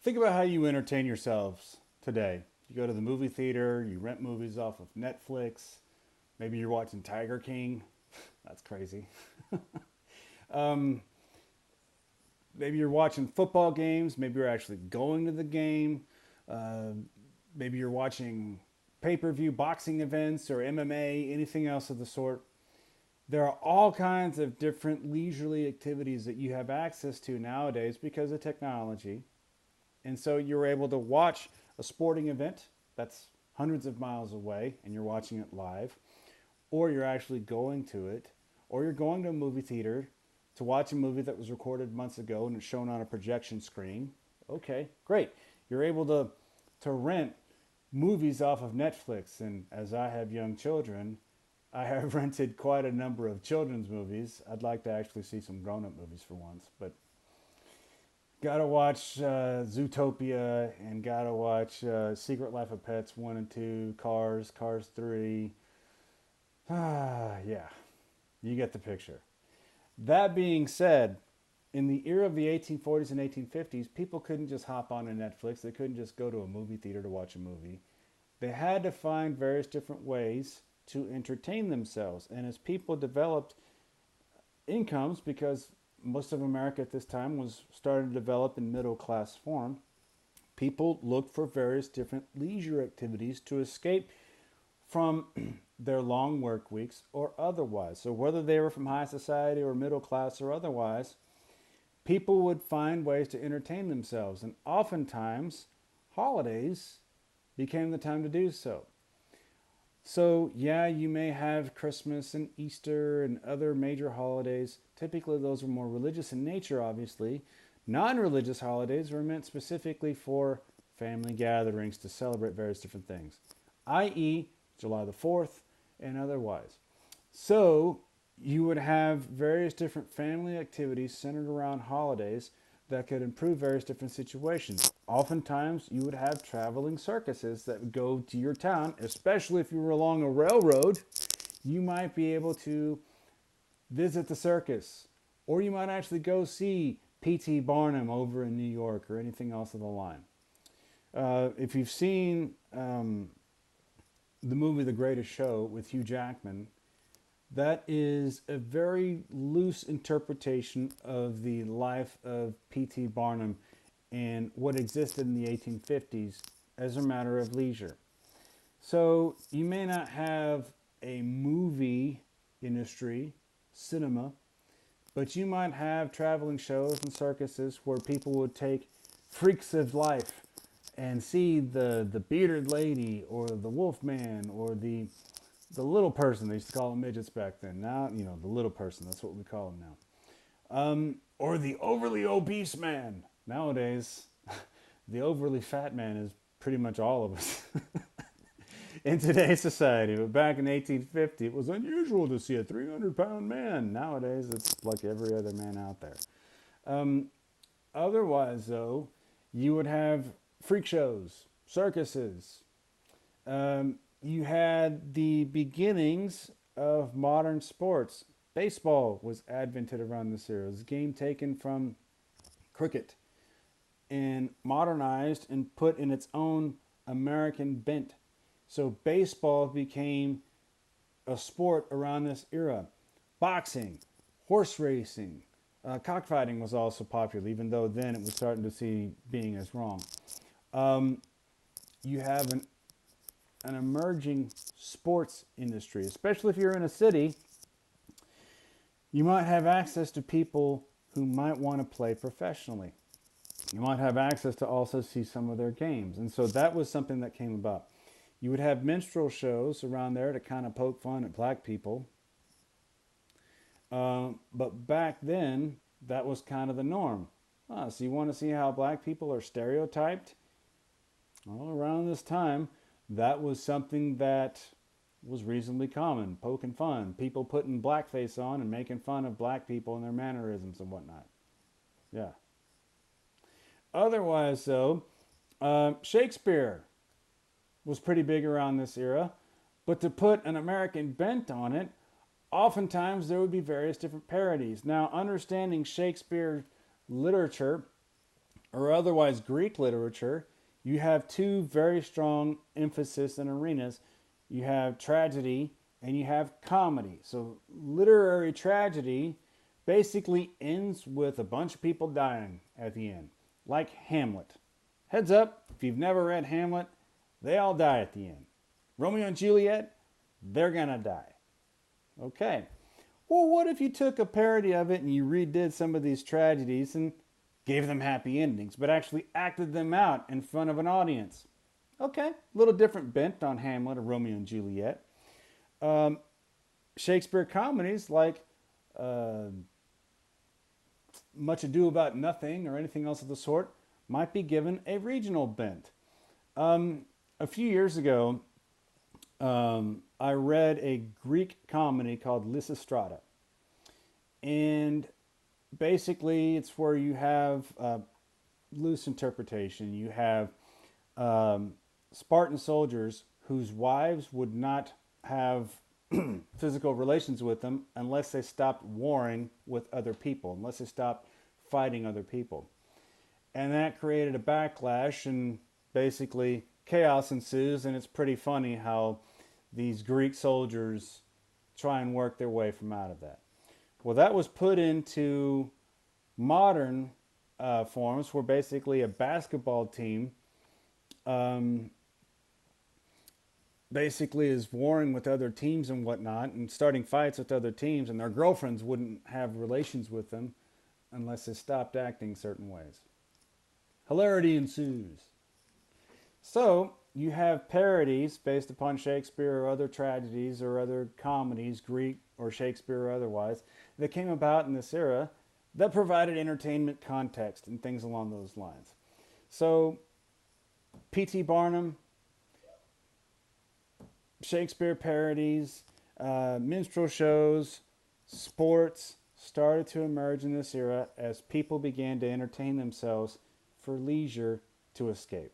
Think about how you entertain yourselves today. You go to the movie theater, you rent movies off of Netflix. Maybe you're watching Tiger King. That's crazy. Um, Maybe you're watching football games. Maybe you're actually going to the game. Uh, Maybe you're watching pay per view boxing events or MMA, anything else of the sort. There are all kinds of different leisurely activities that you have access to nowadays because of technology. And so you're able to watch a sporting event that's hundreds of miles away and you're watching it live, or you're actually going to it, or you're going to a movie theater to watch a movie that was recorded months ago and it's shown on a projection screen. Okay, great. You're able to rent movies off of Netflix. And as I have young children, I have rented quite a number of children's movies. I'd like to actually see some grown up movies for once, but gotta watch Zootopia and gotta watch Secret Life of Pets 1 and 2, Cars 3. Yeah, you get the picture. That being said, in the era of the 1840s and 1850s, people couldn't just hop on to Netflix. They couldn't just go to a movie theater to watch a movie. They had to find various different ways to entertain themselves. And as people developed incomes, because most of America at this time was starting to develop in middle class form, people looked for various different leisure activities to escape from their long work weeks or otherwise. So, whether they were from high society or middle class or otherwise, people would find ways to entertain themselves. And oftentimes, holidays became the time to do so. So, yeah, you may have Christmas and Easter and other major holidays. Typically, those are more religious in nature, obviously. Non religious holidays were meant specifically for family gatherings to celebrate various different things, i.e., July the 4th and otherwise. So, you would have various different family activities centered around holidays that could improve various different situations. Oftentimes, you would have traveling circuses that would go to your town, especially if you were along a railroad. You might be able to visit the circus, or you might actually go see P.T. Barnum over in New York or anything else of the line. If you've seen the movie The Greatest Show with Hugh Jackman, that is a very loose interpretation of the life of P.T. Barnum and what existed in the 1850s as a matter of leisure. So you may not have a movie industry, cinema, but you might have traveling shows and circuses where people would take freaks of life and see the bearded lady or the wolf man or the little person. They used to call them midgets back then. Now, the little person. That's what we call them now. Or the overly obese man. Nowadays, the overly fat man is pretty much all of us in today's society. But back in 1850, it was unusual to see a 300-pound man. Nowadays, it's like every other man out there. Otherwise, though, you would have freak shows, circuses. You had the beginnings of modern sports. Baseball was advented around this era. It was a game taken from cricket and modernized and put in its own American bent. So baseball became a sport around this era. Boxing, horse racing, cockfighting was also popular, even though then it was starting to see being as wrong. You have an emerging sports industry, especially if you're in a city. You might have access to people who might want to play professionally. You might have access to also see some of their games. And so that was something that came about. You would have minstrel shows around there to kind of poke fun at black people. But back then, that was kind of the norm. So you want to see how black people are stereotyped? Well, around this time, that was something that was reasonably common. Poking fun. People putting blackface on and making fun of black people and their mannerisms and whatnot. Yeah. Otherwise, though, Shakespeare was pretty big around this era. But to put an American bent on it, oftentimes there would be various different parodies. Now, understanding Shakespeare literature or otherwise Greek literature, you have two very strong emphasis and arenas. You have tragedy and you have comedy. So literary tragedy basically ends with a bunch of people dying at the end, like Hamlet. Heads up, if you've never read Hamlet, they all die at the end. Romeo and Juliet, they're gonna die. Okay. Well, what if you took a parody of it and you redid some of these tragedies and gave them happy endings, but actually acted them out in front of an audience? Okay, a little different bent on Hamlet or Romeo and Juliet. Um, Shakespeare comedies like uh, Much Ado About Nothing or anything else of the sort might be given a regional bent. A few years ago, I read a Greek comedy called Lysistrata. And basically, it's where you have loose interpretation. You have um, Spartan soldiers whose wives would not have physical relations with them unless they stopped warring with other people, unless they stopped fighting other people. And that created a backlash, and basically chaos ensues. And it's pretty funny how these Greek soldiers try and work their way from out of that. Well, that was put into modern forms, where basically a basketball team um, basically is warring with other teams and whatnot and starting fights with other teams, and their girlfriends wouldn't have relations with them unless they stopped acting certain ways. Hilarity ensues. So you have parodies based upon Shakespeare or other tragedies or other comedies, Greek or Shakespeare or otherwise, that came about in this era that provided entertainment context and things along those lines. So P.T. Barnum, Shakespeare parodies, minstrel shows, sports started to emerge in this era as people began to entertain themselves for leisure to escape.